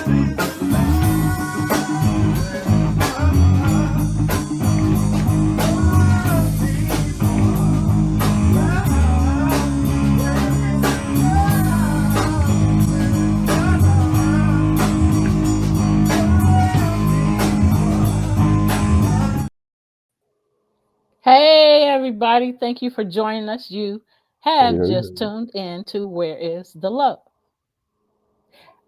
Hey, everybody. Thank you for joining us. You Hey, have hey, just hey. tuned in to Where is the Love?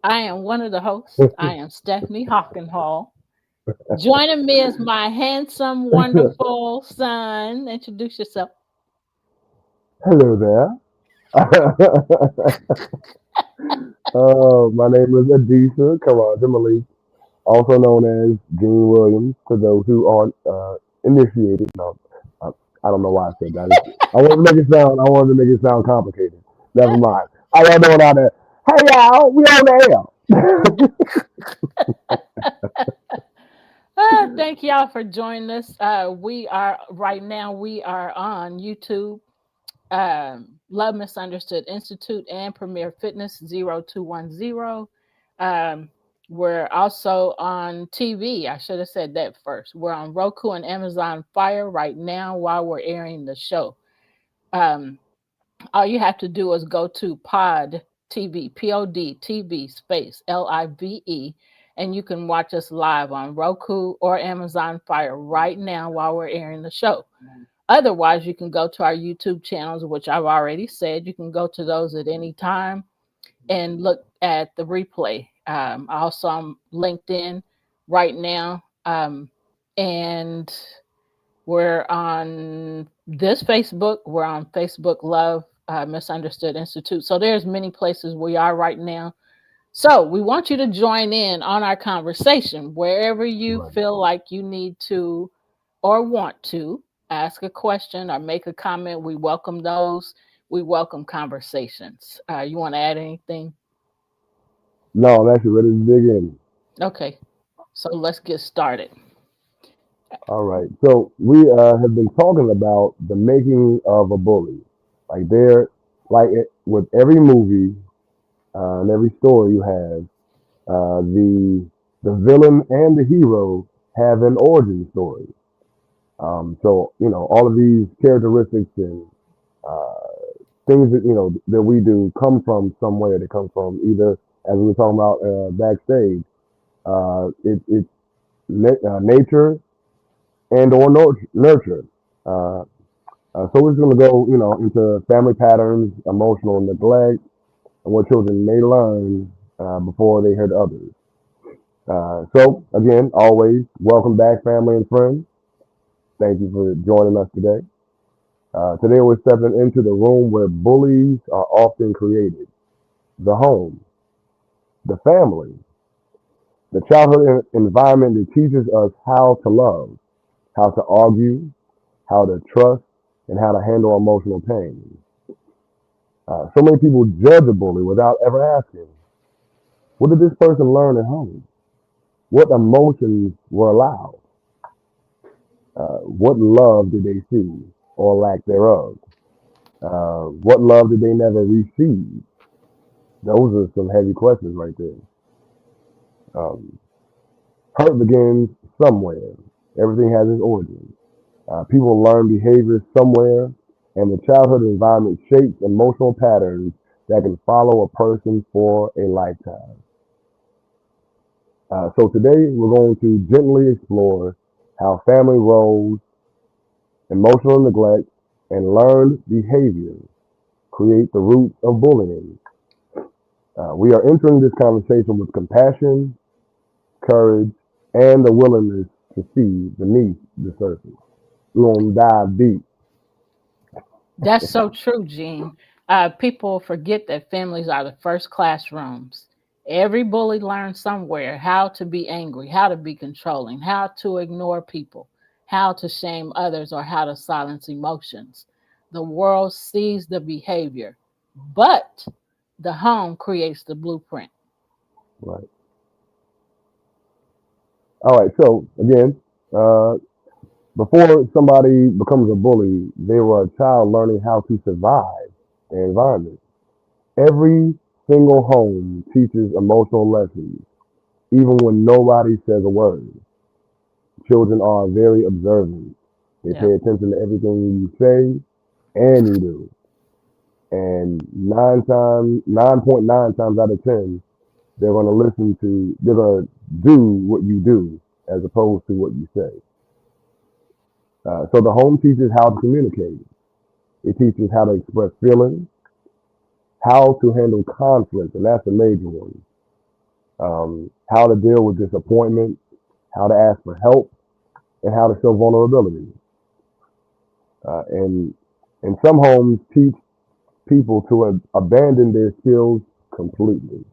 I am one of the hosts. I am Stephanie Hockenhall. Joining me is my handsome, wonderful son. Introduce yourself. Hello there. My name is Adisa Karaja Malik, also known as Gene Williams, for those who aren't initiated. No, I, I don't know why I said that. I wanted to make it sound complicated. Never mind. How y'all doing out there? Hey y'all, we on the air. Thank y'all for joining us. We are right now. We are on YouTube, Love Misunderstood Institute, and Premier Fitness 0210. Um, we're also on TV. I should have said that first. We're on Roku and Amazon Fire right now while we're airing the show. Um, all you have to do is go to Pod TV, POD TV space LIVE, and you can watch us live on Roku or Amazon Fire right now while we're airing the show. Otherwise, you can go to our YouTube channels, which I've already said. You can go to those at any time and look at the replay. Also, I'm LinkedIn right now. And we're on this Facebook. We're on Facebook Love Misunderstood Institute. So there's many places we are right now. So we want you to join in on our conversation wherever you Right. feel like you need to or want to ask a question or make a comment. We welcome those. We welcome conversations. You want to add anything? No, I'm actually ready to dig in. Okay, so let's get started. All right. So we have been talking about the making of a bully. Like there, with every movie and every story you have, the villain and the hero have an origin story. So all of these characteristics and uh, things that that we do come from somewhere. They come from either, as we were talking about backstage, it's nature and or nurture. Uh, so we're just going to go, into family patterns, emotional neglect, and what children may learn before they hurt others. So again, always welcome back, family and friends. Thank you for joining us today. Today we're stepping into the room where bullies are often created: the home, the family, the childhood environment that teaches us how to love, how to argue, how to trust, and how to handle emotional pain. So many people judge a bully without ever asking, what did this person learn at home? What emotions were allowed? What love did they see or lack thereof? What love did they never receive? Those are some heavy questions right there. Um, Hurt begins somewhere. Everything has its origin. People learn behavior somewhere, and the childhood environment shapes emotional patterns that can follow a person for a lifetime. So today we're going to gently explore how family roles, emotional neglect, and learned behavior create the roots of bullying. We are entering this conversation with compassion, courage, and the willingness to see beneath the surface. We're going to dive deep. That's so true, Gene. People forget that families are the first classrooms. Every bully learns somewhere how to be angry, how to be controlling, how to ignore people, how to shame others, or how to silence emotions. The world sees the behavior, but the home creates the blueprint. Right. All right. So again, uh, before somebody becomes a bully, they were a child learning how to survive the environment. Every single home teaches emotional lessons. even when nobody says a word. Children are very observant. They Yeah. pay attention to everything you say and you do. And 9.9 times out of 10, they're gonna do what you do as opposed to what you say. So the home teaches how to communicate. It teaches how to express feelings, how to handle conflict, and that's a major one. How to deal with disappointment, how to ask for help, and how to show vulnerability. And some homes teach people to abandon their skills completely.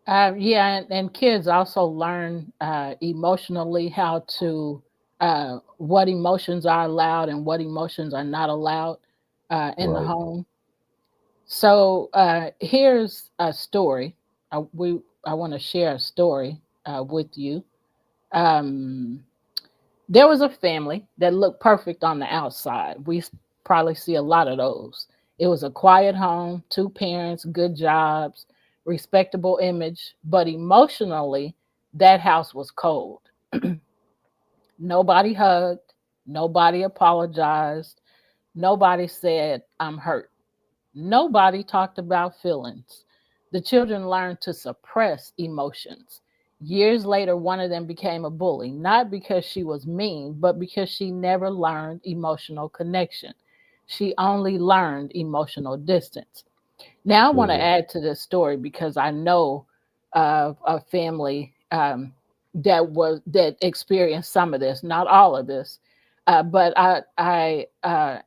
Yeah, and kids also learn emotionally how to what emotions are allowed and what emotions are not allowed in the Right. home. So here's a story. I want to share a story with you. Um, there was a family that looked perfect on the outside. Probably see a lot of those. It was a quiet home, two parents, good jobs, respectable image, but emotionally, that house was cold. Nobody hugged, nobody apologized, nobody said, I'm hurt. Nobody talked about feelings. The children learned to suppress emotions. Years later, one of them became a bully, not because she was mean, but because she never learned emotional connection. She only learned emotional distance. Now, I want to Hmm. add to this story because I know of a family that experienced some of this, not all of this, but I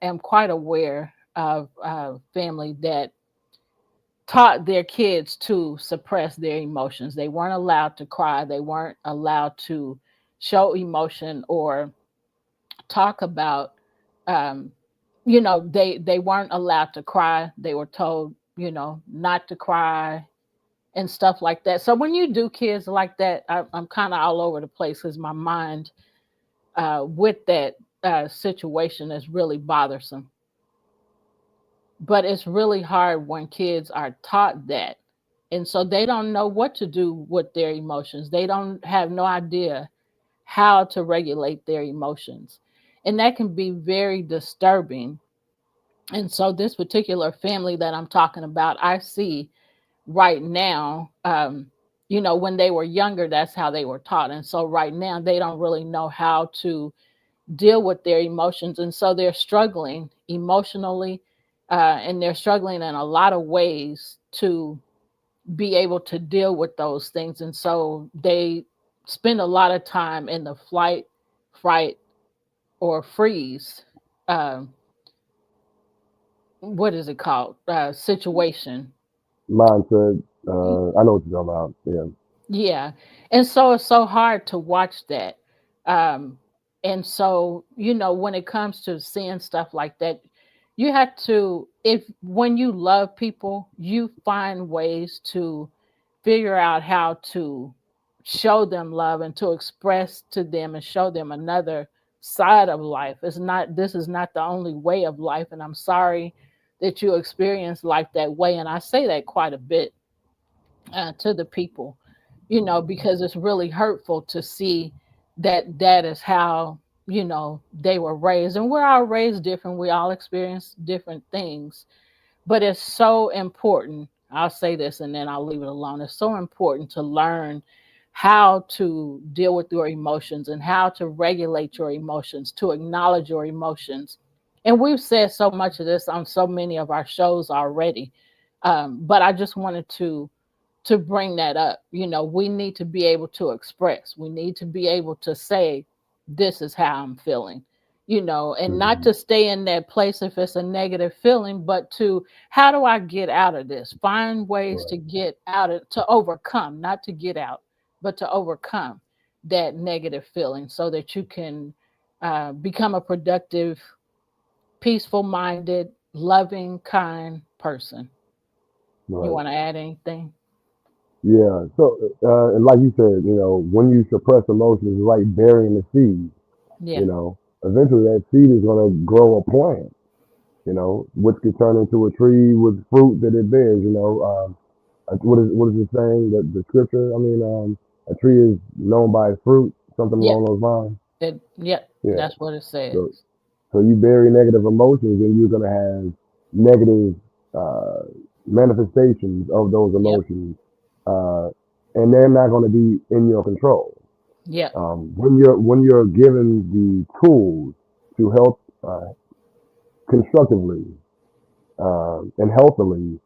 am quite aware of a family that taught their kids to suppress their emotions. They weren't allowed to cry. They weren't allowed to show emotion or talk about. Um, they weren't allowed to cry. They were told, not to cry and stuff like that. So when you do kids like that, I'm kind of all over the place because my mind with that situation is really bothersome. But it's really hard when kids are taught that. And so they don't know what to do with their emotions. They don't have no idea how to regulate their emotions. And that can be very disturbing. And so this particular family that I'm talking about, I see right now, when they were younger, that's how they were taught. And so right now, they don't really know how to deal with their emotions. And so they're struggling emotionally, and they're struggling in a lot of ways to be able to deal with those things. And so they spend a lot of time in the flight, fright, or freeze. Um, what is it called? Situation. Mindset. I know what you're talking about. Yeah. Yeah. And so it's so hard to watch that. Um, and so, when it comes to seeing stuff like that, you have to, if when you love people, you find ways to figure out how to show them love and to express to them and show them another side of life. This is not the only way of life. And I'm sorry that you experience life that way. And I say that quite a bit to the people, because it's really hurtful to see that that is how, they were raised. And we're all raised different. We all experience different things. But it's so important. I'll say this and then I'll leave it alone. It's so important to learn how to deal with your emotions and how to regulate your emotions, to acknowledge your emotions. And we've said so much of this on so many of our shows already. But I just wanted to bring that up. We need to be able to express. We need to be able to say, this is how I'm feeling, and not Hmm. to stay in that place if it's a negative feeling, but to, how do I get out of this? Find ways to Right. get out of, to overcome, not to get out, but to overcome that negative feeling so that you can become a productive, peaceful minded, loving, kind person. You Right. want to add anything? Yeah. So, and like you said, when you suppress emotions, it's like burying the seed. Yeah. Eventually that seed is going to grow a plant. Which could turn into a tree with fruit that it bears. what is it saying? The scripture. I mean, a tree is known by its fruit. Something Yeah. along those lines. Yep. Yeah. That's what it says. So so you bury negative emotions, and you're gonna have negative uh, manifestations of those Yep. emotions, uh, and they're not gonna be in your control. Yep. When you're given the tools to help constructively and healthily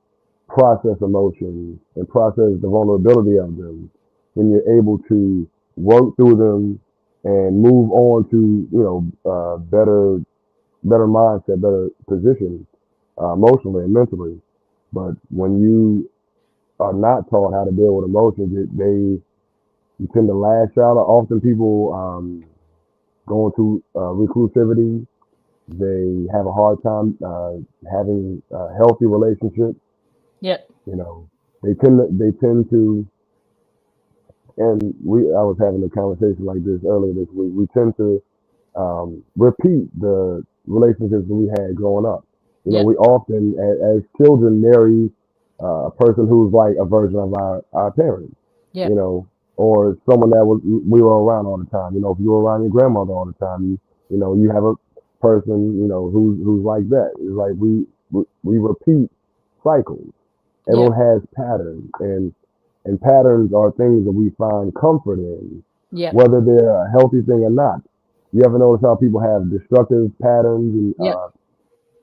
process emotions and process the vulnerability of them, then you're able to work through them and move on to better mindset, better position emotionally and mentally. But when you are not taught how to deal with emotions, they you tend to lash out. Often people go into reclusivity. They have a hard time having healthy relationships. Yep. You know, they tend to, and I was having a conversation like this earlier this week. We tend to repeat the relationships that we had growing up. Yep. We often, as children, marry a person who's like a version of our parents, you Yep. know, or someone that we were around all the time. If you were around your grandmother all the time, you have a person, who's like that. It's like we repeat cycles. Everyone Yep. has patterns, and patterns are things that we find comfort in, Yep. whether they're a healthy thing or not. You ever notice how people have destructive patterns Yep.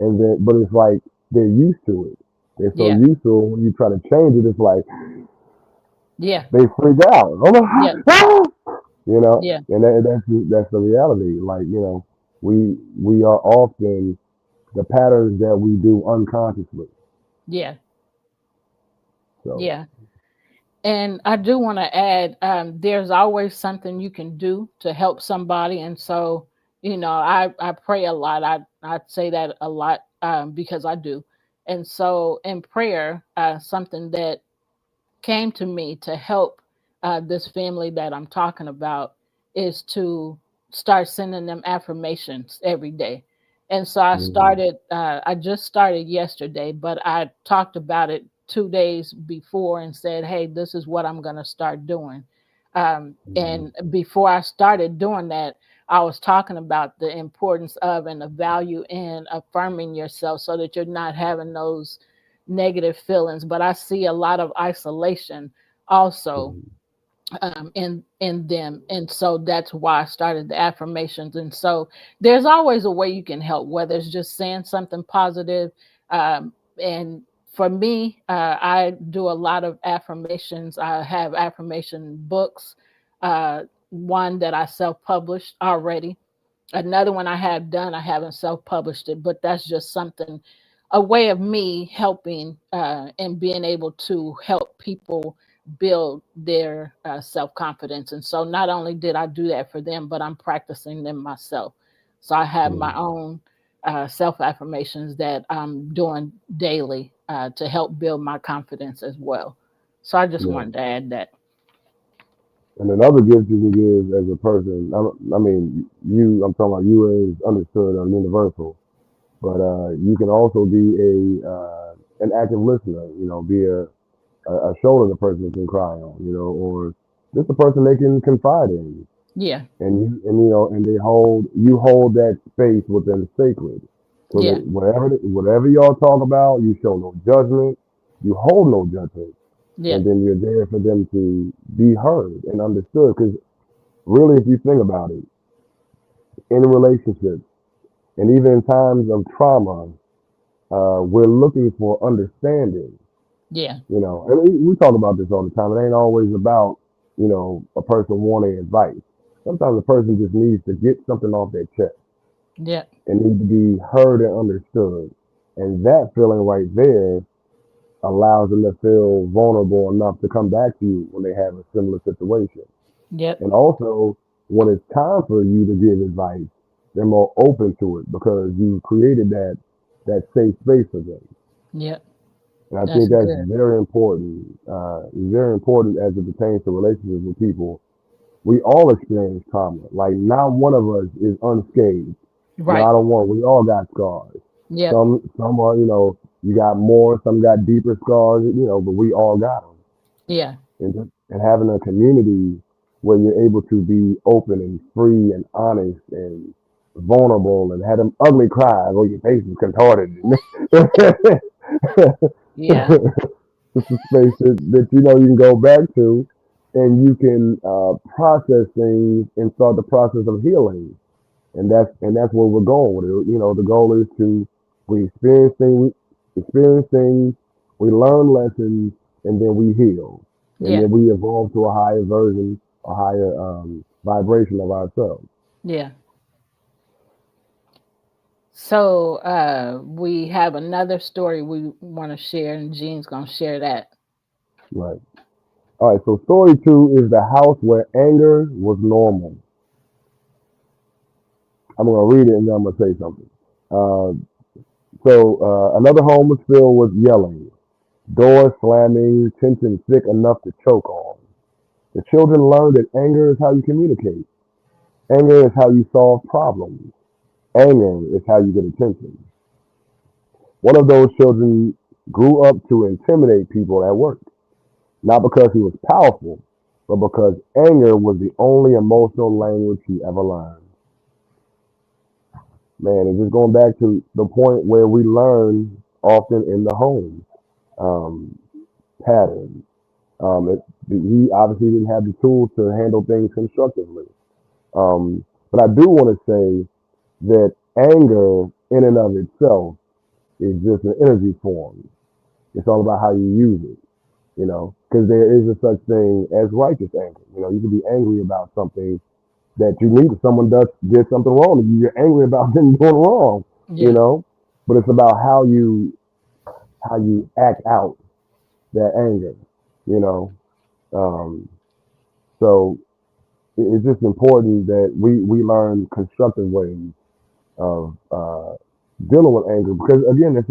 and then but it's like they're used to it. They're so Yeah. used to it when you try to change it, it's like Yeah. they freak out. Oh Yep. my, Yeah. and that's the reality. Like we are often the patterns that we do unconsciously. Yeah. So Yeah. And I do want to add, there's always something you can do to help somebody. And so, I pray a lot. I say that a lot because I do. And so in prayer, something that came to me to help this family that I'm talking about is to start sending them affirmations every day. And so mhm, I just started yesterday, but I talked about it 2 days before and said, hey, this is what I'm going to start doing. mhm, And before I started doing that, I was talking about the importance of and the value in affirming yourself so that you're not having those negative feelings. But I see a lot of isolation also mhm, in them, and so that's why I started the affirmations. And so there's always a way you can help, whether it's just saying something positive. And for me, I do a lot of affirmations. I have affirmation books, one that I self-published already. Another one I have done, I haven't self-published it, but that's just something, a way of me helping and being able to help people build their self-confidence. And so not only did I do that for them, but I'm practicing them myself. So I have my mhm. own self-affirmations that I'm doing daily to help build my confidence as well. So I just Yeah. wanted to add that. And another gift you can give as a person, I mean, I'm talking about you as understood or universal, but you can also be an active listener. Be a shoulder the person can cry on. Or just a person they can confide in, Yeah. and you hold that space with them sacred, so that Yeah. whatever y'all talk about, you show no judgment, you hold no judgment, Yeah. and then you're there for them to be heard and understood. Because really, if you think about it, in relationships and even in times of trauma, we're looking for understanding. Yeah. And we talk about this all the time. It ain't always about a person wanting advice. Sometimes a person just needs to get something off their chest Yeah. and need to be heard and understood. And that feeling right there allows them to feel vulnerable enough to come back to you when they have a similar situation. Yep. And also, when it's time for you to give advice, they're more open to it because you created that safe space for them. Yep. And I That's think that's good. very important as it pertains to relationships with people. We all experience trauma. Like not one of us is unscathed. Right. I don't want. We all got scars. Yep. Some are, you got more, some got deeper scars, but we all got them. Yeah. And having a community where you're able to be open and free and honest and vulnerable and have them ugly cries or your face is contorted. Yeah. It's a space that you can go back to and you can process things and start the process of healing. And that's where we're going with it. The goal is to we experience things, we learn lessons, and then we heal, and Yeah. then we evolve to a higher version, a higher vibration of ourselves. Yeah. So we have another story we want to share, and Jean's gonna share that. Right. All right. So story two is the house where anger was normal. I'm gonna read it and then I'm gonna say something. Uh, another home was filled with yelling, doors slamming, tension thick enough to choke on. The children learned that anger is how you communicate. Anger is how you solve problems. Anger is how you get attention. One of those children grew up to intimidate people at work, not because he was powerful, but because anger was the only emotional language he ever learned. Man, it's just going back to the point where we learn often in the home um, patterns. He obviously didn't have the tools to handle things constructively. But I do want to say that anger in and of itself is just an energy form. It's all about how you use it, because there is a such thing as righteous anger. You can be angry about something that you need. If someone did something wrong, and you're angry about them doing wrong, you Yeah. know. But it's about how you act out that anger, you know. Um, so it's just important that we learn constructive ways of dealing with anger because again, I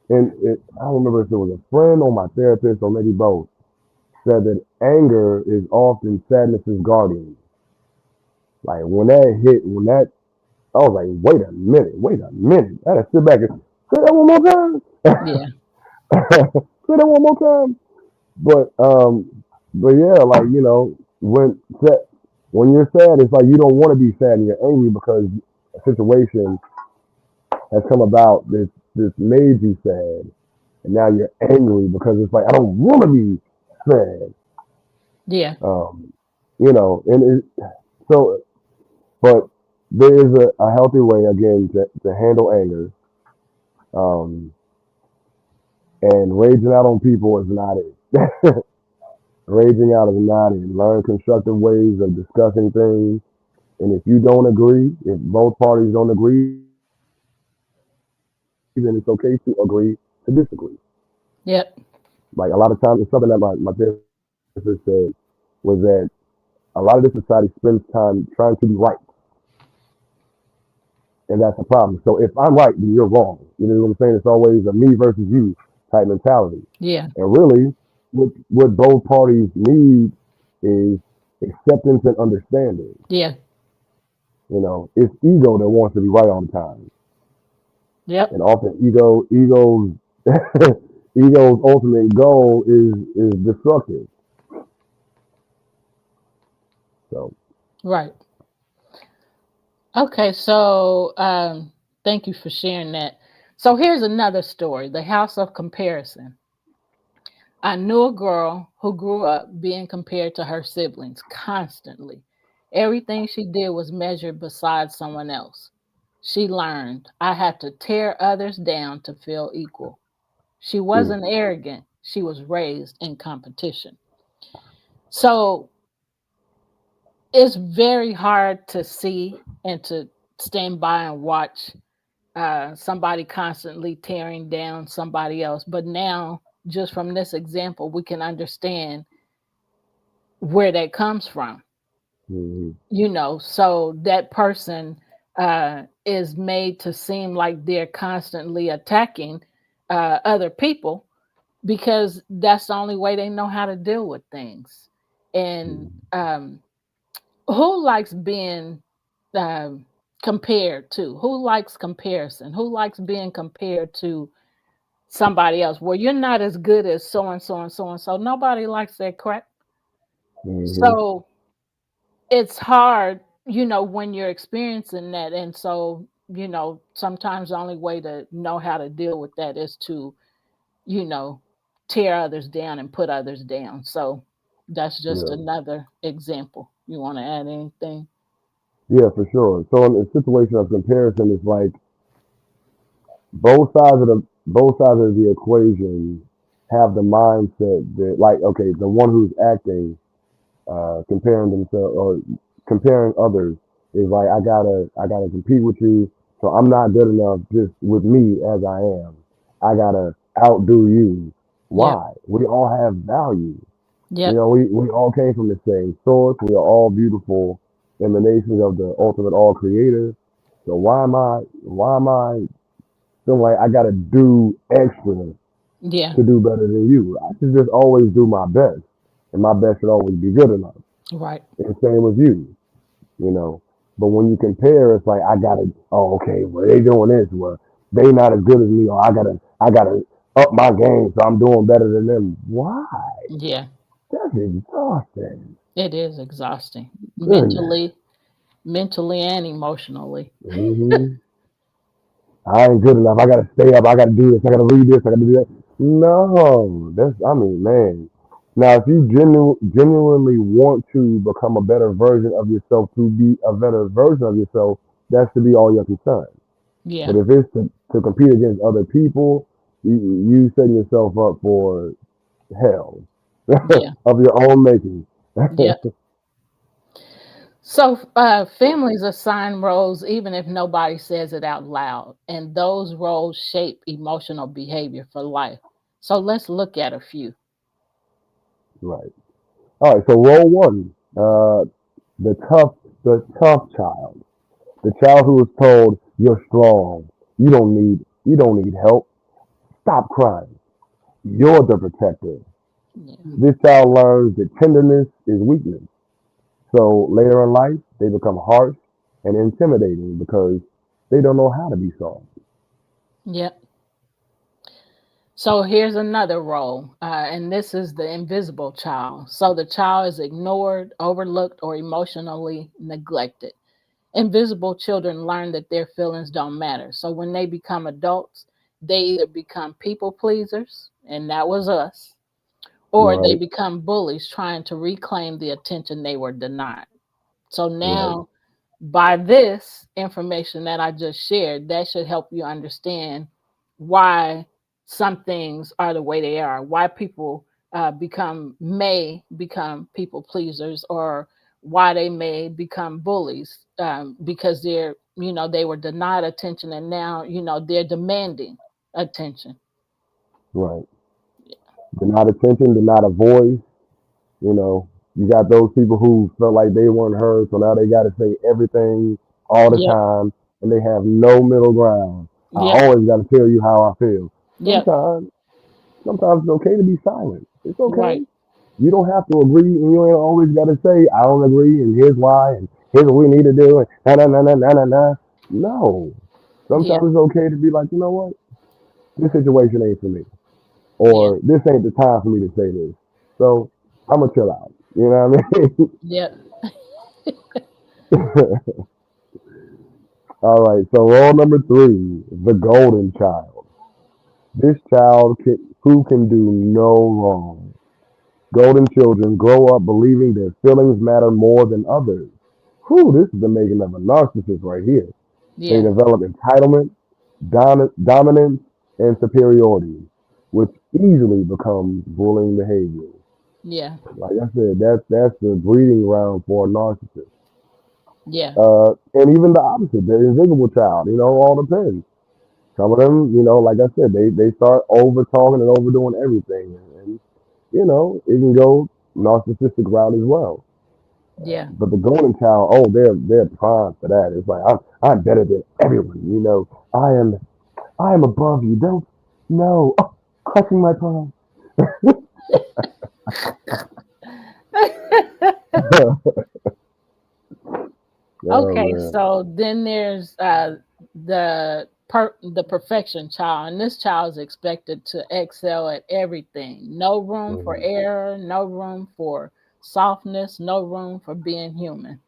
don't remember if it was a friend or my therapist or maybe both said that anger is often sadness's guardian. Like when that I was like, wait a minute, I had to sit back and say that one more time, Yeah. say that one more time. But yeah, like when you're sad, it's like you don't want to be sad and you're angry because a situation has come about that's made you sad, and now you're angry because it's like I don't want to be sad. Yeah. Um, and so, but there is a healthy way again to handle anger, um, and raging out on people is not it. Raging out is not it. Learn constructive ways of discussing things, and if you don't agree, if both parties don't agree, then it's okay to agree to disagree. Yep. Like a lot of times, it's something that my therapist said was that a lot of this society spends time trying to be right, and that's the problem. So if I'm right, then you're wrong. You know what I'm saying? It's always a me versus you type mentality. Yeah. And really, what both parties need is acceptance and understanding. Yeah. It's ego that wants to be right all the time, Yep. and often ego's ultimate goal is destructive. So, Right. Okay. So thank you for sharing that. So here's another story: the house of comparison. I knew a girl who grew up being compared to her siblings constantly. Everything she did was measured beside someone else. She learned I had to tear others down to feel equal. She mm, wasn't arrogant, she was raised in competition. So it's very hard to see and to stand by and watch somebody constantly tearing down somebody else. But now, just from this example, we can understand where that comes from. mm, So that person is made to seem like they're constantly attacking other people because that's the only way they know how to deal with things. And mm, who likes being um, compared to? Who likes comparison? Who likes being compared to somebody else? Well, you're not as good as so and so and so and so. Nobody likes that crap. Hmm. So it's hard, when you're experiencing that. And so, sometimes the only way to know how to deal with that is to, you know, tear others down and put others down. So that's just Yeah. another example. You want to add anything? Yeah, for sure. So in a situation of comparison, it's like both sides of the equation have the mindset that, like, okay, the one who's acting, comparing themselves or comparing others is like, I gotta compete with you, so I'm not good enough just with me as I am. I gotta outdo you. Yep. Why? We all have value. Yep. We all came from the same source. We are all beautiful emanations of the ultimate all creator. So why am I feeling like I gotta do extra Yeah. to do better than you? I should just always do my best. And my best should always be good enough. Right. And same with you, you know. But when you compare, it's like I gotta, oh, okay, well they doing this, well they not as good as me, or I gotta up my game so I'm doing better than them. Why? Yeah. That's exhausting. It is exhausting Goodness. mentally and emotionally. Hmm. I ain't good enough. I gotta stay up. I gotta do this. I gotta read this. I gotta do that. No, I mean, man. Now, if you genuinely want to become a better version of yourself, to be a better version of yourself, that should be all your concern. Yeah. But if it's to compete against other people, you setting yourself up for hell Yeah. of your own making. Yep. So, families assign roles even if nobody says it out loud, and those roles shape emotional behavior for life. So, let's look at a few. Right. All right. So role one, the tough, the tough child. The child who is told you're strong, you don't need help. Stop crying. You're the protector. Yeah. This child learns that tenderness is weakness. So later in life, they become harsh and intimidating because they don't know how to be soft. Yep. So, here's another role, and this is the invisible child. So, the child is ignored, overlooked, or emotionally neglected. Invisible children learn that their feelings don't matter. So when they become adults, they either become people pleasers, and that was us, or they Right, become bullies trying to reclaim the attention they were denied. So right, now, by this information that I just shared, that should help you understand why some things are the way they are, why people may become people pleasers, or why they may become bullies, because they were denied attention, and now they're demanding attention. right. Denied attention, denied a voice. You know, you got those people who felt like they weren't heard, so now they got to say everything all the Yep. time, and they have no middle ground. I Yep. always got to tell you how I feel. Yep. Sometimes, sometimes it's okay to be silent. It's okay. Right. You don't have to agree, and you ain't always got to say, "I don't agree," and here's why, and here's what we need to do, and na na na na na na na. No, Yeah. sometimes it's okay to be like, you know what, this situation ain't for me, Yeah. or this ain't the time for me to say this. So I'm gonna chill out. You know what I mean? Yep. All right. So role number three, the golden child. This who can do no wrong. Golden children grow up believing their feelings matter more than others. Whew, this is the making of a narcissist right here. They Yeah. develop entitlement, dominance, and superiority, which easily becomes bullying behavior. Yeah. Like I said, that's the breeding ground for a narcissist. Yeah. And even the opposite, the invisible child, all depends. Some of them, like I said, they start over talking and overdoing everything, and it can go narcissistic route as well. Yeah. But the golden child, oh, they're prime for that. It's like I'm better than everyone. I am above you. Don't no, oh, clutching my pearl. Oh Okay, man. so then there's the perfection child, and this child is expected to excel at everything. No room for Hmm. error, no room for softness, no room for being human.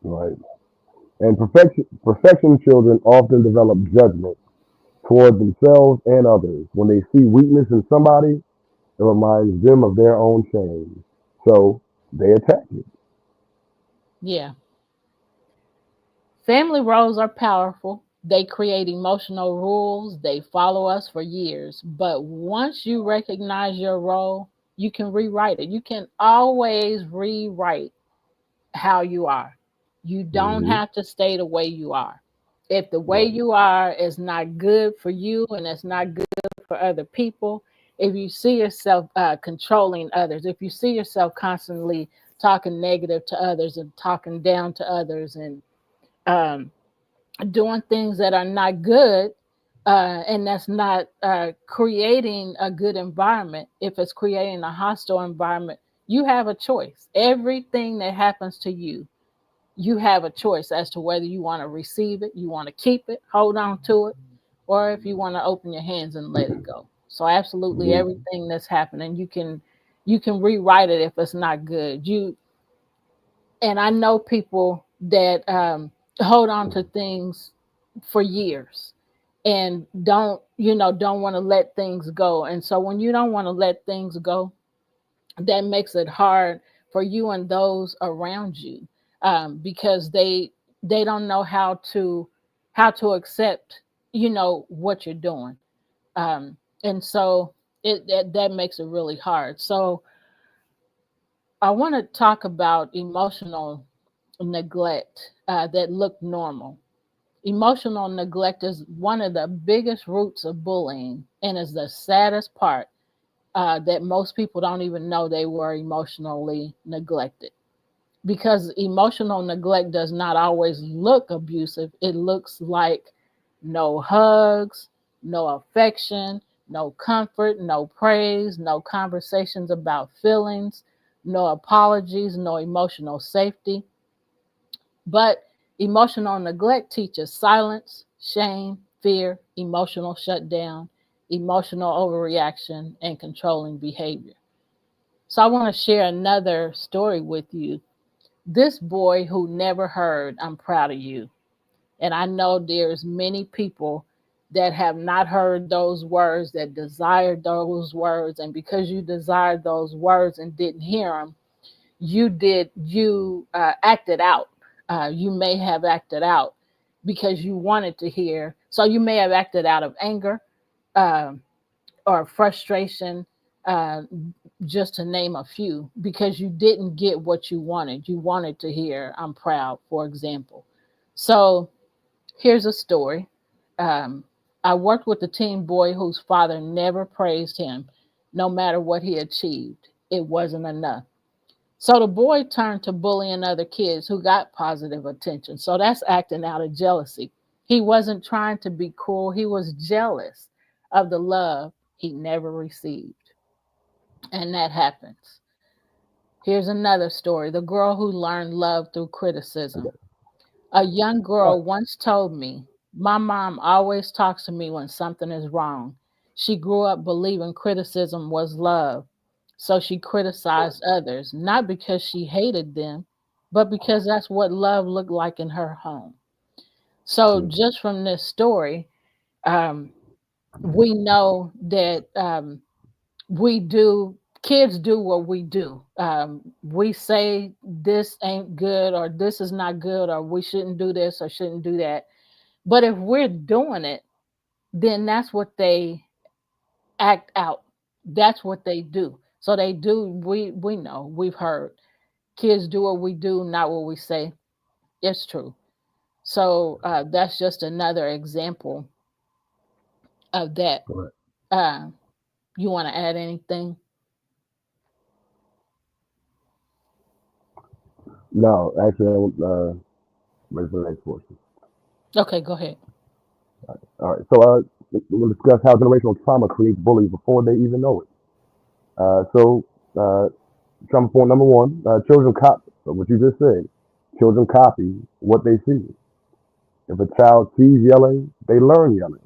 Right. And perfection children often develop judgment towards themselves and others. When they see weakness in somebody, it reminds them of their own shame. So they attack it. Yeah. Family roles are powerful. They create emotional rules. They follow us for years. But once you recognize your role, you can rewrite it. You can always rewrite how you are. You don't Hmm. have to stay the way you are. If the way Right. you are is not good for you and it's not good for other people, if you see yourself controlling others, if you see yourself constantly talking negative to others and talking down to others and um, doing things that are not good, and that's not creating a good environment, if it's creating a hostile environment, you have a choice. Everything that happens to you, you have a choice as to whether you want to receive it, you want to keep it, hold on to it, or if you want to open your hands and let it go. So absolutely Hmm. everything that's happening, you can rewrite it if it's not good. You and I know people that hold on to things for years and don't want to let things go. And so when you don't want to let things go, that makes it hard for you and those around you, because they don't know how to accept what you're doing, and so that makes it really hard. So I want to talk about emotional neglect that look normal. Emotional neglect is one of the biggest roots of bullying and is the saddest part, that most people don't even know they were emotionally neglected. Because emotional neglect does not always look abusive, it looks like no hugs, no affection, no comfort, no praise, no conversations about feelings, no apologies, no emotional safety. But emotional neglect teaches silence, shame, fear, emotional shutdown, emotional overreaction, and controlling behavior. So I want to share another story with you. This boy who never heard, "I'm proud of you." And I know there's many people that have not heard those words, that desired those words. And because you desired those words and didn't hear them, you acted out. You may have acted out because you wanted to hear. So you may have acted out of anger, um, or frustration, uh, just to name a few, because you didn't get what you wanted. You wanted to hear, "I'm proud," for example. So here's a story. Um, I worked with a teen boy whose father never praised him, no matter what he achieved. It wasn't enough. So the boy turned to bullying other kids who got positive attention. So that's acting out of jealousy. He wasn't trying to be cruel, he was jealous of the love he never received. And that happens. Here's another story: the girl who learned love through criticism. Okay. A young All girl right. once told me, "My mom always talks to me when something is wrong." She grew up believing criticism was love. So she criticized others, not because she hated them, but because that's what love looked like in her home. So Mm. just from this story, um, we know that kids do what we do. We say this ain't good, or this is not good, or we shouldn't do this or shouldn't do that. But if we're doing it, then that's what they act out. That's what they do. So they do. We know, we've heard kids do what we do, not what we say. It's true. So that's just another example of that. All right. Uh, you want to add anything? No, actually, ready for the next portion. Okay, go ahead. All right. So we'll discuss how generational trauma creates bullies before they even know it. So uh, trauma point number one: children copy what you just said. Children copy what they see. If a child sees yelling, they learn yelling.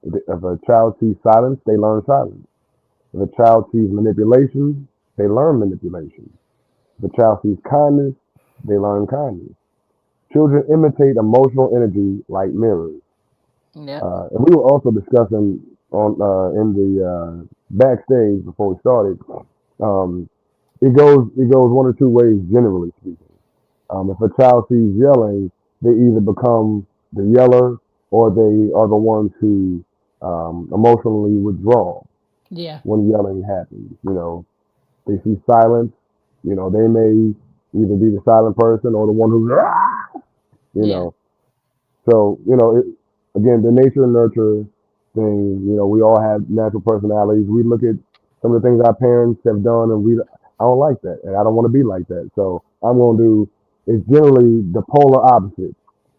If a child sees silence, they learn silence. If a child sees manipulation, they learn manipulation. If a child sees kindness, they learn kindness. Children imitate emotional energy like mirrors. Yep. And we were also discussing on in the backstage before we started. Um, it goes one or two ways, generally speaking. If a child sees yelling, they either become the yeller or they are the ones who emotionally withdraw Yeah. when yelling happens. They see silence. They may either be the silent person or the one who's, you Yeah. know. So, again, the nature and nurture thing, we all have natural personalities. We look at some of the things our parents have done and I don't like that and I don't want to be like that. So I'm going to do, it's generally the polar opposite.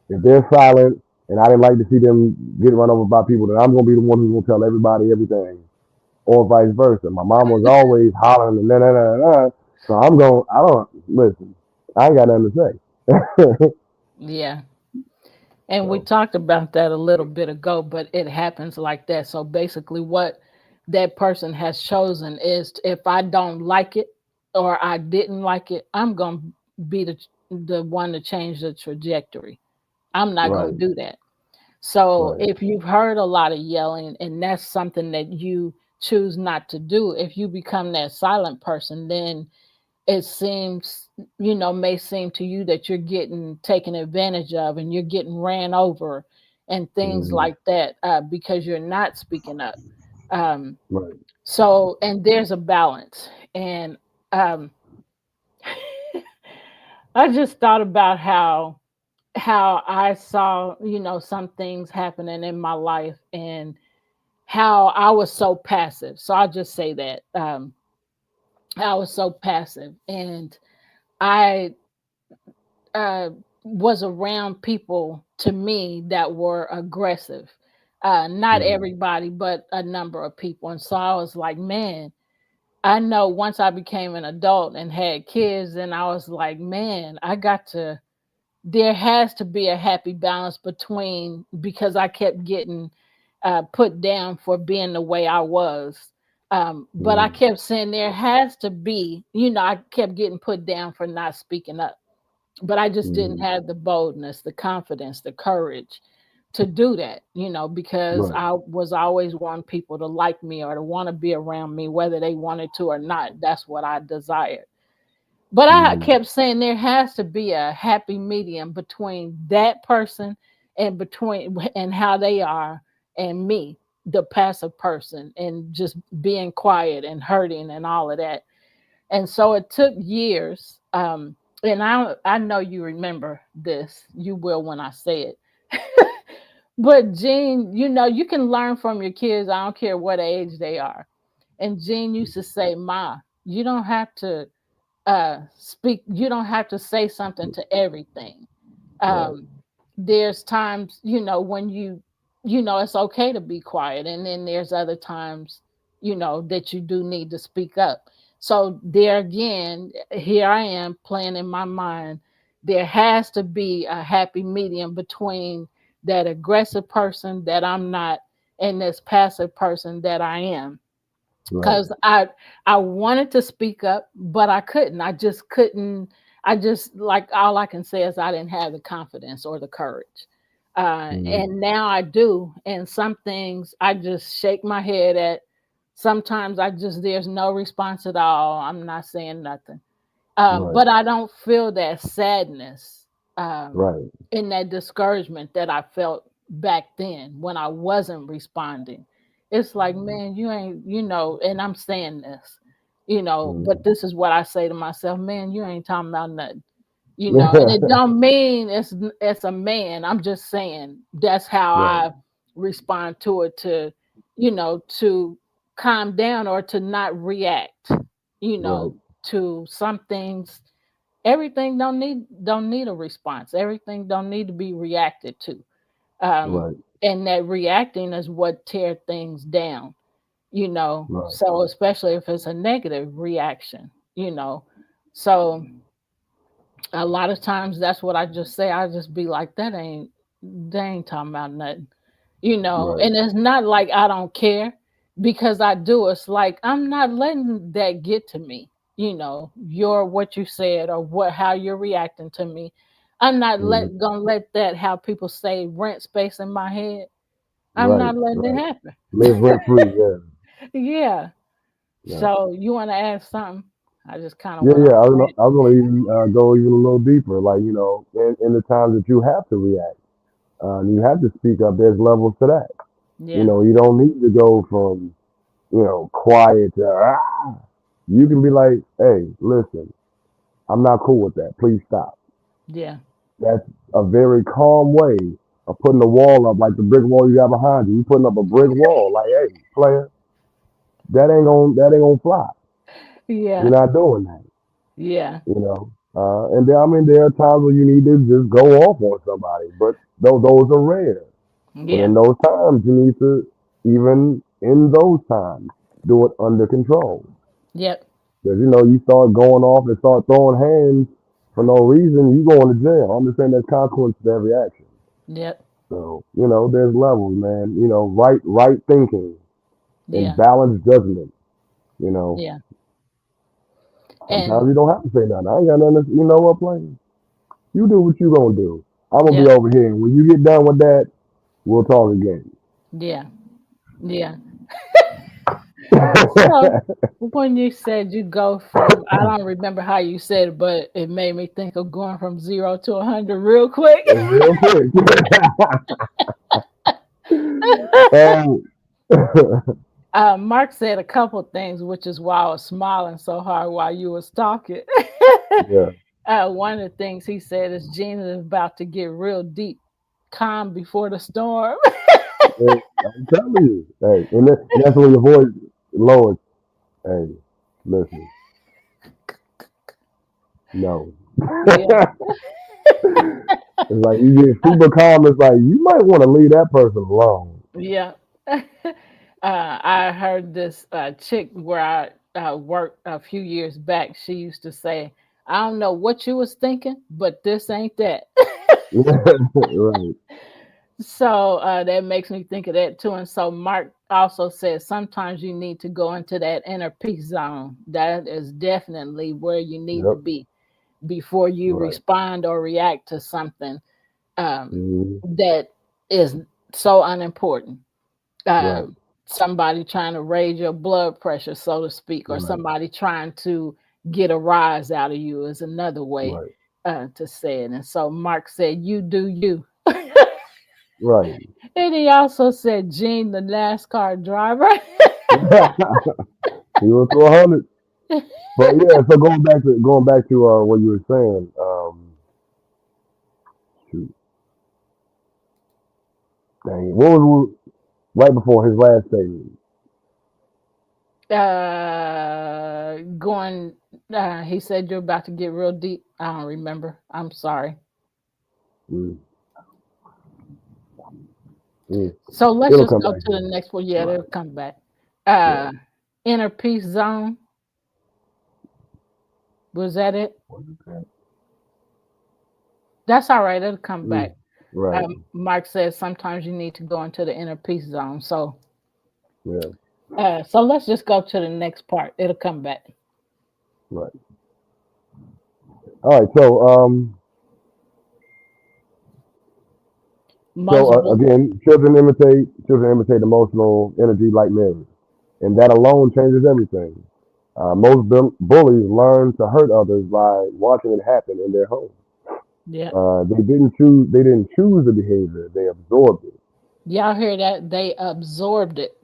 If they're silent and I didn't like to see them get run over by people, then I'm going to be the one who's going to tell everybody everything or vice versa. My mom was always hollering and so I don't, listen, I ain't got nothing to say. Yeah. And we So, talked about that a little bit ago, but it happens like that. So basically, what that person has chosen is if I don't like it or I didn't like it, I'm going to be the one to change the trajectory. I'm not right, going to do that. So right. if you've heard a lot of yelling and that's something that you choose not to do, if you become that silent person, then it seems, may seem to you that you're getting taken advantage of and you're getting ran over and things Hmm. like that because you're not speaking up. Um, Right. so, and there's a balance. And um, I just thought about how I saw, some things happening in my life and how I was so passive. So I'll just say that I was so passive, and I uh, was around people to me that were aggressive. Not Hmm. everybody, but a number of people. And so I was like, man, I know once I became an adult and had kids, and I was like, man, there has to be a happy balance between because I kept getting put down for being the way I was. But I Hmm. kept saying there has to be, I kept getting put down for not speaking up, but I just didn't Hmm. have the boldness, the confidence, the courage to do that, because Right. I was always wanting people to like me or to want to be around me, whether they wanted to or not. That's what I desired. But I Hmm. kept saying there has to be a happy medium between that person and how they are and me, the passive person, and just being quiet and hurting and all of that. And so it took years. And I know you remember this. You will when I say it. But Jean, you can learn from your kids. I don't care what age they are. And Jean used to say, "Ma, you don't have to speak. You don't have to say something to everything. Right. um there's times, when it's okay to be quiet, and then there's other times, that you do need to speak up. So there again, here I am playing in my mind, there has to be a happy medium between that aggressive person that I'm not and this passive person that I am, Right. because I wanted to speak up, but I couldn't. I just couldn't. I just, like, all I can say is I didn't have the confidence or the courage. Hmm. And now I do. And some things I just shake my head at. Sometimes there's no response at all. I'm not saying nothing. Right. But I don't feel that sadness, um, Right. and that discouragement that I felt back then when I wasn't responding. It's like, man, you ain't, and I'm saying this, but Hmm. this is what I say to myself, man, you ain't talking about nothing, and it don't mean it's a man. I'm just saying that's how Right. I respond to it, to calm down or to not react, you Right. know, to some things. Everything don't need a response. Everything don't need to be reacted to. Um, Right. and that reacting is what tear things down, Right. So especially if it's a negative reaction. So A lot of times that's what I just say. I just be like, that ain't they ain't talking about nothing. Right. And it's not like I don't care because I do. It's like I'm not letting that get to me. Your what you said or what how you're reacting to me. I'm not Hmm. gonna let that how people say rent space in my head. I'm Right. not letting it Right. happen. Live rent free. Yeah. Yeah. Yeah. So you want to add something? I just kind of Yeah. went Yeah. on a rant. I was gonna even go even a little deeper. Like in the times that you have to react, you have to speak up. There's levels to that. Yeah. You don't need to go from quiet to You can be like, hey, listen, I'm not cool with that. Please stop. Yeah. That's a very calm way of putting the wall up, like the brick wall you got behind you. You putting up a brick wall, like, hey, player, that ain't gonna fly. We're Yeah. not doing that, Yeah. you know. And then I mean, there are times where you need to just go off on somebody, but those are rare. But Yeah. in those times, you need to, even in those times, do it under control. Yep. Because you start going off and start throwing hands for no reason, you going to jail. I'm just saying there's consequences to every action. Yep. So there's levels, man. Right thinking and Yeah. balanced judgment. You know, Yeah. sometimes And you don't have to say nothing. I ain't got nothing. You know what, plan? You do what you gonna do. I'm gonna be yep. over here. When you get done with that, we'll talk again. Yeah. Yeah. So when you said you go from, I don't remember how you said it, but it made me think of going from 0 to 100 real quick. Real quick. um, Mark said a couple things, which is why I was smiling so hard while you was talking. yeah. One of the things he said is Gina is about to get real deep, calm before the storm. Man, I'm telling you. Hey, and that's when your voice lowers. Hey, listen, no. Yeah. It's like you get super calm. It's like you might want to leave that person alone. Yeah. I heard this chick where I worked a few years back. She used to say, I don't know what you was thinking, but this ain't that. Right, So that makes me think of that too. And so Mark also says sometimes you need to go into that inner peace zone. That is definitely where you need to yep, be before you right, respond or react to something hmm, that is so unimportant. right, Somebody trying to raise your blood pressure, so to speak, or right, somebody trying to get a rise out of you is another way right, to say it. And so Mark said, "You do you." right. And he also said, Gene, the NASCAR driver. He was to 100. But yeah, so going back to what you were saying. Shoot, dang, what was right before his last statement? Going, he said, you're about to get real deep. I don't remember. I'm sorry. Mm, mm. So let's It'll just come go back to to the me. next one. Yeah, they'll Right, come back. Uh, right. inner peace zone. Was that it? What is that? That's all right. It'll come Mm, back. right, Mark says sometimes you need to go into the inner peace zone. yeah, So let's just go to the next part. It'll come back. right. All right, so Most bu- again, children imitate emotional energy like mirrors, and that alone changes everything. Most bullies learn to hurt others by watching it happen in their home. yeah. They didn't choose the behavior. They absorbed it. Y'all hear that? They absorbed it.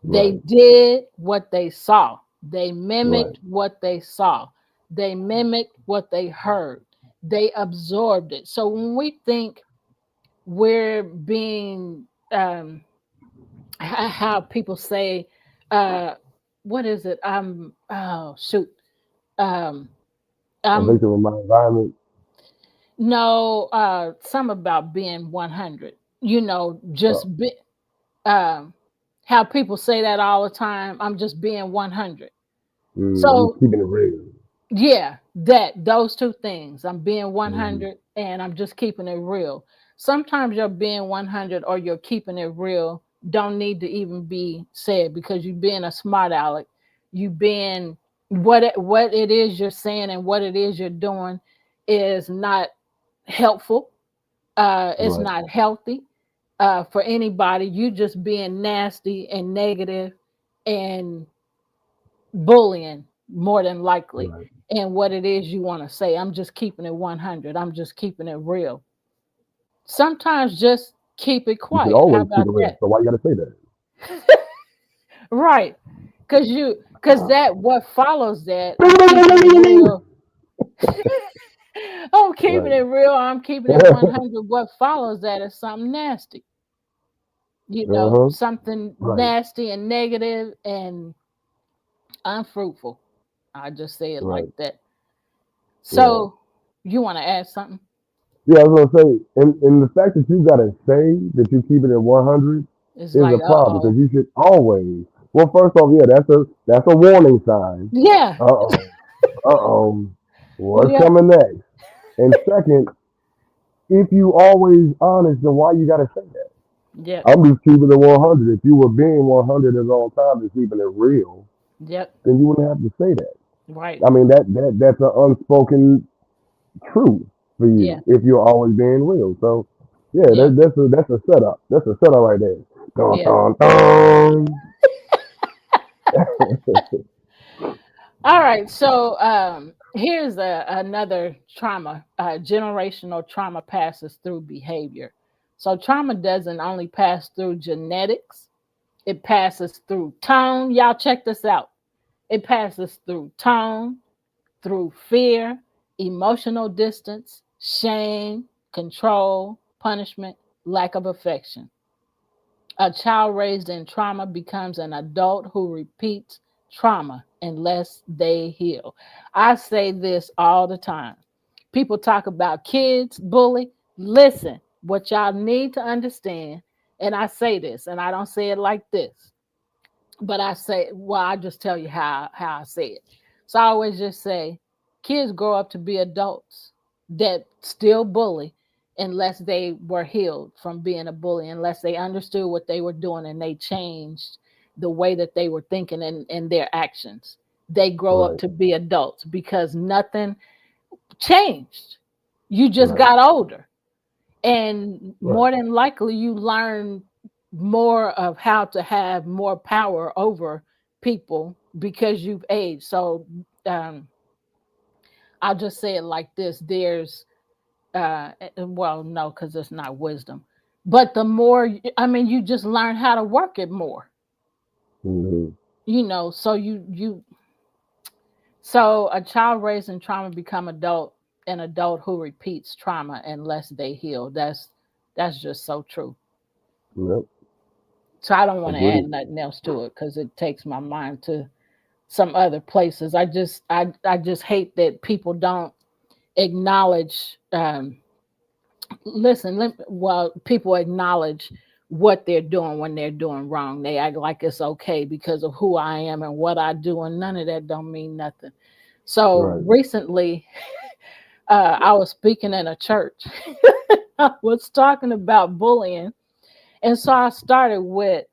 They Right. did what they saw. They Right. mimicked what they saw. They mimicked what they heard. They absorbed it. So when we think we're being, how people say, uh, what is it? Oh shoot. Um, A I'm victim of my environment. no, some about being 100. Uh, Just be, um, how people say that all the time. I'm just being 100. I'm So keeping it real. yeah, That those two things, I'm being Mm-hmm. 100 and I'm just keeping it real. Sometimes you're being 100 or you're keeping it real don't need to even be said because you being a smart aleck, you being what it is you're saying and what it is you're doing is not helpful. It's Right. not healthy for anybody. You just being nasty and negative and bullying more than likely, Right. and what it is you want to say. I'm just keeping it 100. I'm just keeping it real. Sometimes just keep it You should quiet. How always keep about it real. that? So why you got to say that? Right. Because that what follows that, I'm keeping it real. I'm keeping Right. it real. I'm keeping it 100. What follows that is something nasty, Uh-huh. something Right. nasty and negative and unfruitful. I just say it like Right. that. Yeah. So, you want to add something? Yeah, I was gonna say, and the fact that you gotta say that you keep it at 100 It's is a like, problem because uh-oh. you should always. Well, first off, yeah, that's a warning sign. Yeah. Uh-oh. Uh-oh. What's Yeah. coming next? And second, if you always honest, then why you gotta say that? Yep. I'm just keeping it 100. If you were being 100 at all times and keeping it real, Yep. then you wouldn't have to say that. Right. I mean, that's an unspoken truth for Yeah. you if you're always being real. So, yeah, Yeah. that's a setup. That's a setup right there. Dun, Yeah. dun, dun. All right. So here's another trauma. Generational trauma passes through behavior. So trauma doesn't only pass through genetics, it passes through tone. Y'all check this out. It passes through tone, through fear, emotional distance, shame, control, punishment, lack of affection. A child raised in trauma becomes an adult who repeats trauma unless they heal. I say this all the time. People talk about kids bully. Listen, what y'all need to understand, and I say this, and I don't say it like this, but I say, well, I just tell you how I say it. So I always just say, kids grow up to be adults that still bully unless they were healed from being a bully, unless they understood what they were doing and they changed the way that they were thinking and their actions. They grow up Right, to be adults because nothing changed. You just right, got older, and right, more than likely you learn more of how to have more power over people because you've aged. So um, I'll just say it like this: there's well, no, because it's not wisdom, but the more, I mean, you just learn how to work it more, hmm so so a child raised in trauma become an adult who repeats trauma unless they heal. That's just so true. yep, So I don't want to add agreed. nothing else to it because it takes my mind to some other places. I just hate that people don't acknowledge. Listen, well, people acknowledge what they're doing when they're doing wrong. They act like it's okay because of who I am and what I do, and none of that don't mean nothing. So Right, recently, I was speaking in a church. I was talking about bullying, and so I started with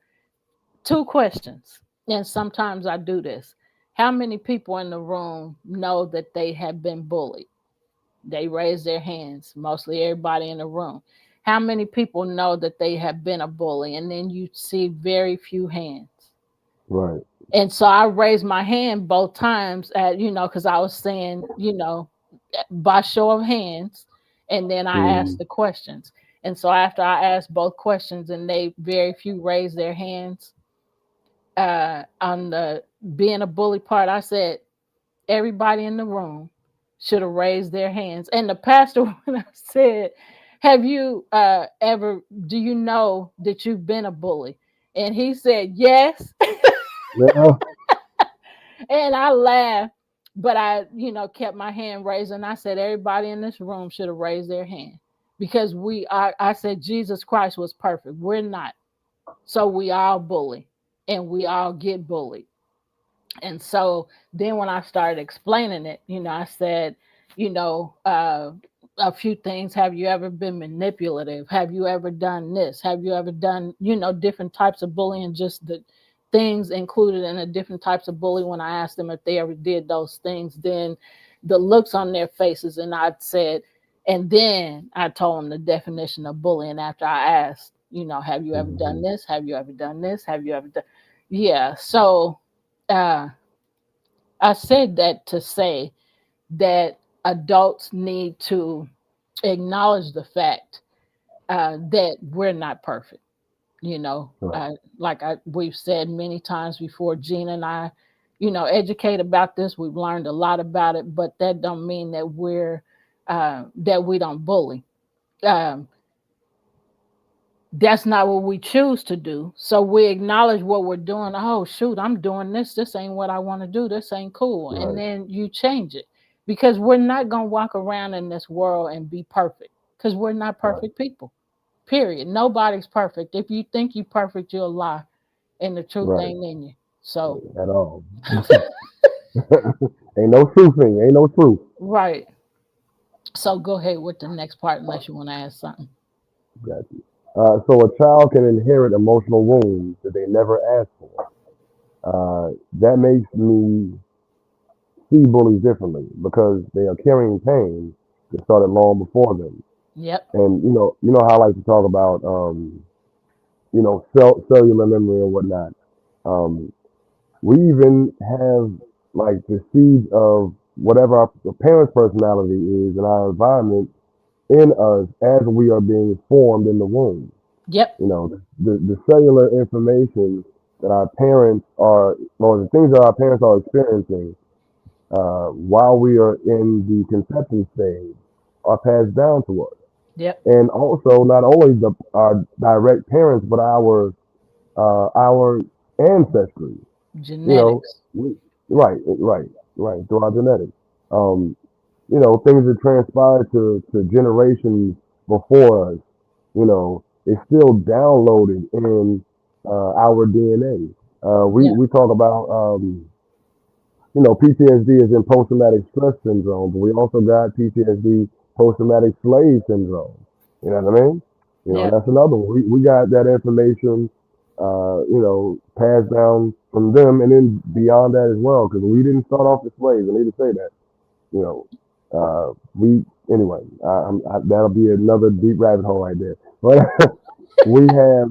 two questions. And sometimes I do this. How many people in the room know that they have been bullied? They raise their hands, mostly everybody in the room. How many people know that they have been a bully? And then you see very few hands. right, And so I raised my hand both times because I was saying, by show of hands. And then I asked mm, the questions. And so after I asked both questions and they very few raised their hands, on the being a bully part, I said everybody in the room should have raised their hands. And the pastor, when I said, "Have you ever? Do you know that you've been a bully?" And he said, "Yes." yeah, And I laughed, but I, kept my hand raised, and I said everybody in this room should have raised their hand because we are. I said Jesus Christ was perfect. We're not, so we all bully, and we all get bullied. And so then when I started explaining it, I said, you know, uh, a few things. Have you ever been manipulative? Have you ever done this? Have you ever done, different types of bullying? Just the things included in the different types of bullying. When I asked them if they ever did those things, then the looks on their faces, and I said, and then I told them the definition of bullying after I asked, have you ever done Hmm. this? Have you ever done this? Have you ever done? Yeah. So uh, I said that to say that adults need to acknowledge the fact that we're not perfect. Right. Like we've said many times before, Gina and I, educate about this. We've learned a lot about it, but that don't mean that we don't bully. Um, that's not what we choose to do. So we acknowledge what we're doing. Oh, shoot, I'm doing this. This ain't what I want to do. This ain't cool. And Right. then you change it because we're not going to walk around in this world and be perfect because we're not Right. perfect people. Period. Nobody's perfect. If you think you're perfect, you'll lie and the truth Right. ain't in you. So, At all. Ain't no truthing. Ain't no truth. right. So go ahead with the next part unless you want to add something. Got you. So a child can inherit emotional wounds that they never asked for. That makes me see bullies differently because they are carrying pain that started long before them. Yep. And how I like to talk about, cellular memory and whatnot. Um, we even have like the seeds of whatever our parents' personality is in our environment in us as we are being formed in the womb. Yep. The cellular information that our parents are, or the things that our parents are experiencing while we are in the conception stage are passed down to us. Yep. And also, not only our direct parents, but our ancestry. You know, Genetics. we, right, through our genetics. Um, things that transpired to generations before us, is still downloaded in our DNA. Yeah. We talk about, PTSD is in post traumatic stress syndrome, but we also got PTSD, post traumatic slave syndrome. You know what I mean? Yep. That's another one. We got that information, passed down from them and then beyond that as well, because we didn't start off as slaves. I need to say that. You know, we anyway. That'll be another deep rabbit hole right there. But we have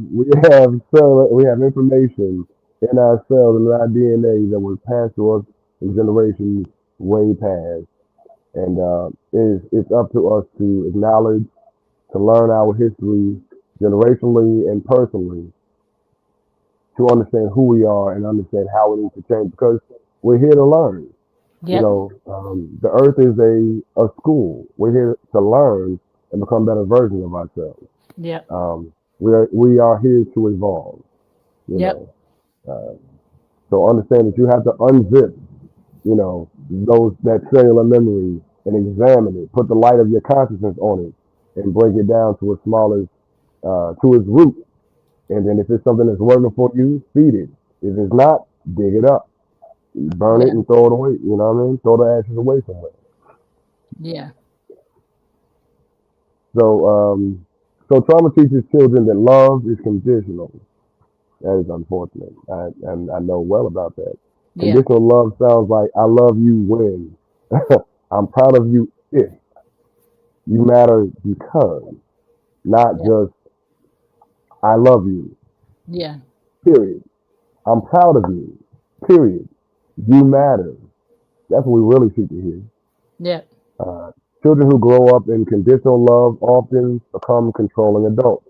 information in our cells and in our DNA that was passed to us in generations way past, and it's up to us to acknowledge, to learn our history generationally and personally, to understand who we are and understand how we need to change because we're here to learn. Yep. The earth is a school. We're here to learn and become better versions of ourselves. Yep. We are here to evolve. You Yep. know, uh, so understand that you have to unzip, those that cellular memory and examine it. Put the light of your consciousness on it and break it down to its smallest, to its root. And then if it's something that's working for you, feed it. If it's not, dig it up, burn it, Yeah. and throw it away. You know what I mean? Throw the ashes away somewhere. Yeah. So, trauma teaches children that love is conditional. That is unfortunate. And I know well about that. Yeah. Conditional love sounds like I love you when. I'm proud of you if. You matter because, not Yeah. just I love you. Yeah. Period. I'm proud of you. Period. You matter. That's what we really seek to hear. Yeah. Uh, Children who grow up in conditional love often become controlling adults.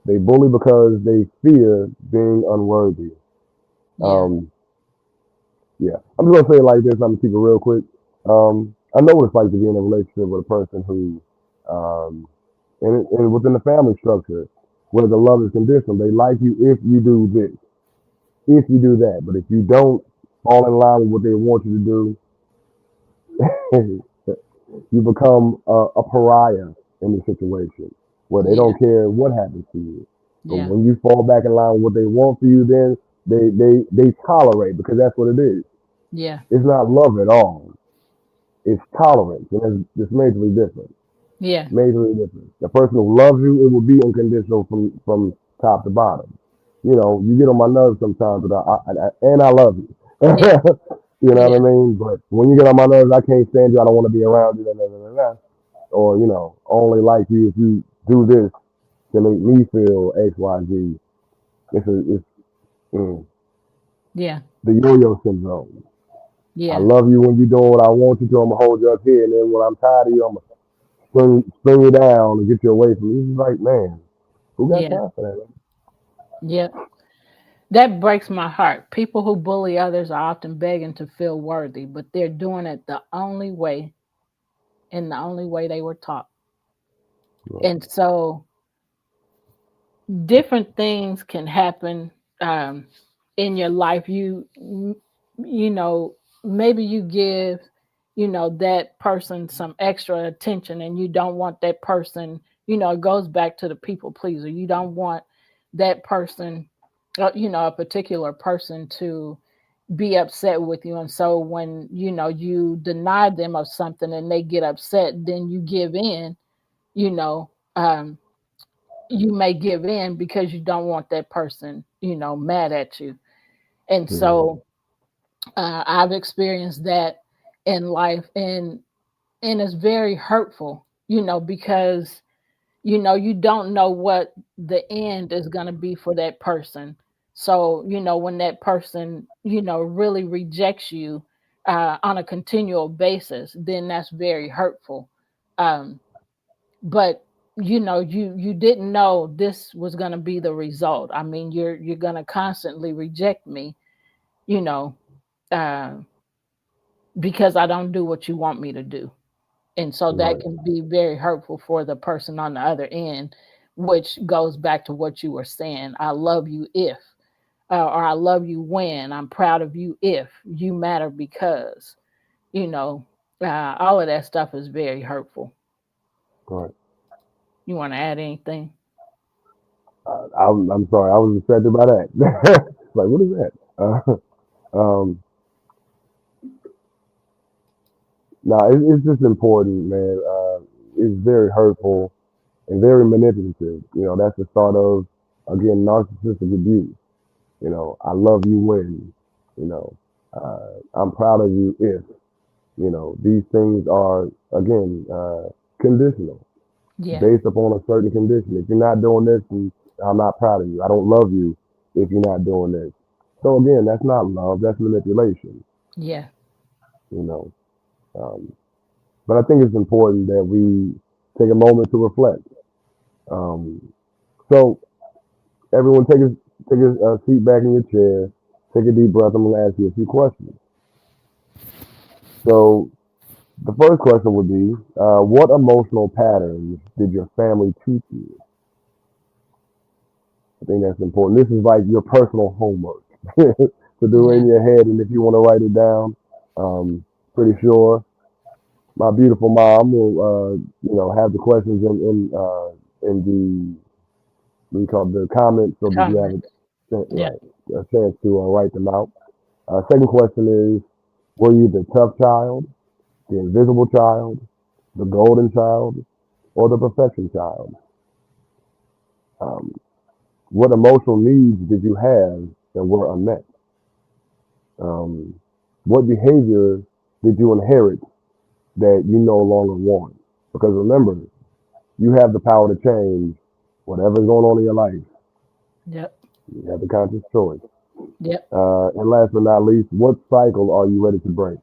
They bully because they fear being unworthy. Yeah. Um, yeah, I'm just gonna say it like this. I'm gonna keep it real quick. I know what it's like to be in a relationship with a person who, and within the family structure, where the love is conditional. They like you if you do this, if you do that. But if you don't fall in line with what they want you to do, you become a pariah in the situation where they Yeah. don't care what happens to you. But Yeah. when you fall back in line with what they want for you, then they tolerate because that's what it is. Yeah. It's not love at all. It's tolerance, and it's majorly different. Yeah. Majorly different. The person who loves you, it will be unconditional from top to bottom. You know, you get on my nerves sometimes, but and I love you. Yeah. You know what Yeah. I mean? But when you get on my nerves, I can't stand you. I don't want to be around you. Or you know, only like you if you do this to make me feel X, Y, Z. It's Yeah. the yo-yo syndrome. I Yeah. love you when you're doing what I want you to. I'm gonna hold you up here, and then when I'm tired of you, I'm gonna spring you down and get you away from me. It's like, man, who got Yeah. time for that? Yeah. That breaks my heart. People who bully others are often begging to feel worthy, but they're doing it the only way and the only way they were taught. Right, And so different things can happen um, in your life. You know, maybe you give, you know, that person some extra attention and you don't want that person, you know, it goes back to the people pleaser. You don't want that person, you know, a particular person to be upset with you. And so when, you know, you deny them of something and they get upset, then you give in, you know, you may give in because you don't want that person, you know, mad at you. And mm-hmm. so I've experienced that in life, and it's very hurtful, you know, because you know you don't know what the end is going to be for that person. So you know when that person, you know, really rejects you on a continual basis, then that's very hurtful. Um, but you know you didn't know this was going to be the result. I mean you're going to constantly reject me, you know, uh, because I don't do what you want me to do. And so that Right, can be very hurtful for the person on the other end, which goes back to what you were saying. I love you if, or I love you when, I'm proud of you if, you matter because, you know, all of that stuff is very hurtful. right. You want to add anything? I'm sorry, I was distracted by that. Like, what is that? Um, no, it's just important, man. It's very hurtful and very manipulative. You know, that's the start of again narcissistic abuse. You know, I love you when. You know, I'm proud of you if. You know, these things are again conditional, Yeah, based upon a certain condition. If you're not doing this, then I'm not proud of you. I don't love you if you're not doing this. So again, that's not love. That's manipulation. yeah, You know, um, but I think it's important that we take a moment to reflect. Um, so everyone, take a seat back in your chair. Take a deep breath. I'm going to ask you a few questions. So the first question would be, what emotional patterns did your family teach you? I think that's important. This is like your personal homework to do yeah. in your head, and if you want to write it down, pretty sure my beautiful mom will, have the questions in the we call it the comments, so that you have Comments. Yeah. a chance to write them out. Second question is, were you the tough child, the invisible child, the golden child, or the perfection child? Um, what emotional needs did you have that were unmet? Um, what behavior did you inherit that you no longer want? Because remember, you have the power to change whatever's going on in your life. Yep. You have the conscious choice. Yep. And last but not least, what cycle are you ready to break?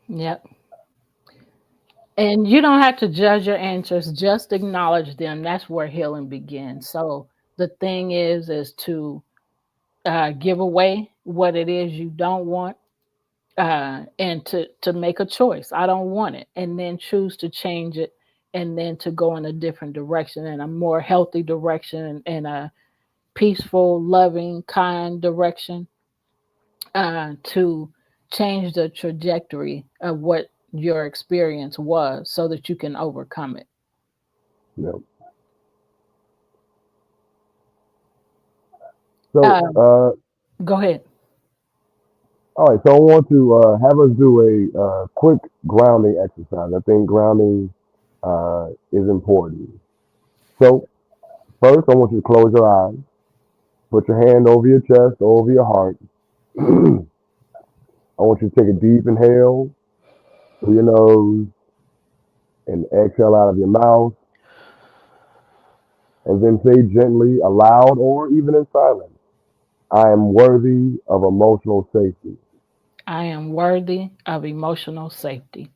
Yep. And you don't have to judge your answers, just acknowledge them. That's where healing begins. So the thing is to give away what it is you don't want, and to make a choice. I don't want it, and then choose to change it, and then to go in a different direction, in a more healthy direction, in a peaceful, loving, kind direction, to change the trajectory of what your experience was, so that you can overcome it. You know. So Um, go ahead. All right, so I want to have us do a quick grounding exercise. I think grounding is important. So first, I want you to close your eyes, put your hand over your chest, over your heart. I want you to take a deep inhale through your nose and exhale out of your mouth, and then say gently, aloud, or even in silence, I am worthy of emotional safety. I am worthy of emotional safety.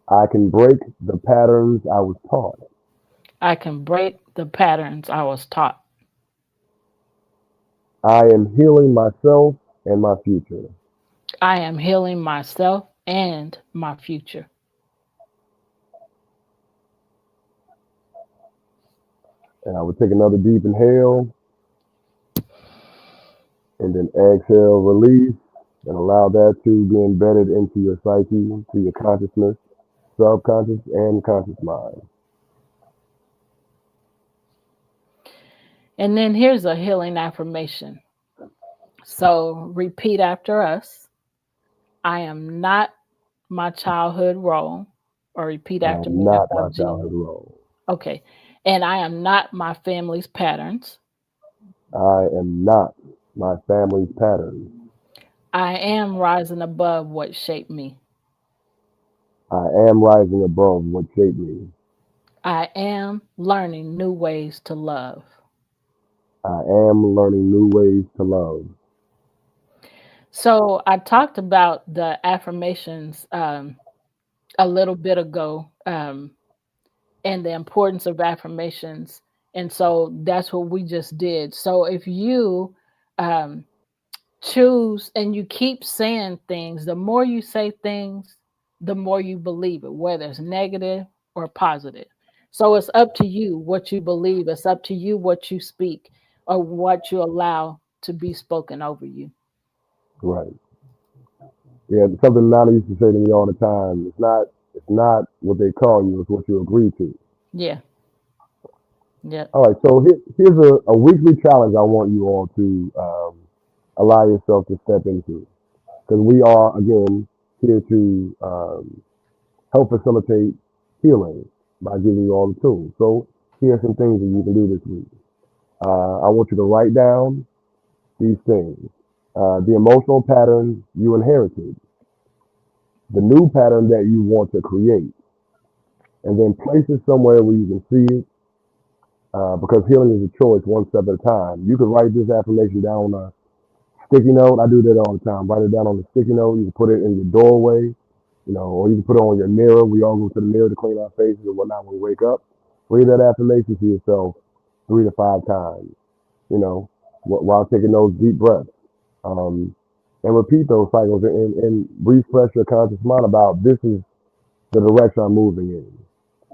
I can break the patterns I was taught. I can break the patterns I was taught. I am healing myself and my future. I am healing myself and my future. And I would take another deep inhale and then exhale, release, and allow that to be embedded into your psyche, to your consciousness, subconscious and conscious mind. And then here's a healing affirmation. So repeat after us. I am not my childhood role. Or repeat I after am me if not my I've childhood Gene. role. Okay. And I am not my family's patterns. I am not my family's patterns. I am rising above what shaped me. I am rising above what shaped me. I am learning new ways to love. I am learning new ways to love. So I talked about the affirmations a little bit ago, and the importance of affirmations. And so that's what we just did. So if you um, choose and you keep saying things, the more you say things, the more you believe it, whether it's negative or positive. So it's up to you what you believe. It's up to you what you speak or what you allow to be spoken over you. Right. Yeah, something Nana used to say to me all the time. It's not what they call you, it's what you agree to. Yeah. Yeah. All right, so here's a weekly challenge I want you all to allow yourself to step into. Because we are, again, here to help facilitate healing by giving you all the tools. So here are some things that you can do this week. I want you to write down these things. The emotional pattern you inherited, the new pattern that you want to create, and then place it somewhere where you can see it, because healing is a choice one step at a time. You can write this affirmation down on a sticky note. I do that all the time. Write it down on a sticky note. You can put it in your doorway, or you can put it on your mirror. We all go to the mirror to clean our faces and whatnot when we wake up. Read that affirmation to yourself 3 to 5 times, you know, while taking those deep breaths. Um, and repeat those cycles and refresh your conscious mind about this is the direction I'm moving in.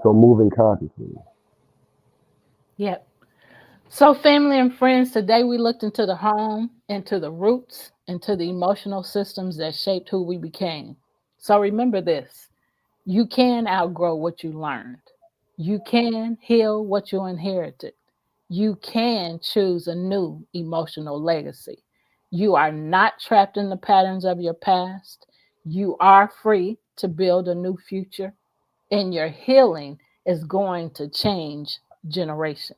So moving consciously. Yep. So, family and friends, today we looked into the home, into the roots, into the emotional systems that shaped who we became. So, remember this: you can outgrow what you learned, you can heal what you inherited, you can choose a new emotional legacy. You are not trapped in the patterns of your past. You are free to build a new future, and your healing is going to change generations.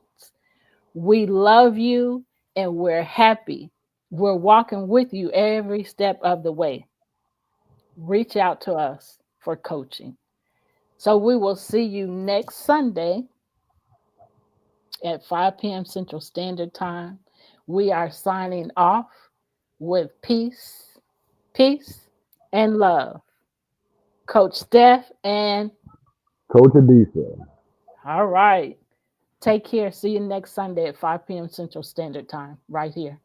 We love you and we're happy. We're walking with you every step of the way. Reach out to us for coaching. So we will see you next Sunday at 5 p.m. Central Standard Time. We are signing off with peace, and love. Coach Steph and Coach Adisa. all right. Take care. See you next Sunday at 5 p.m. Central Standard Time, right here.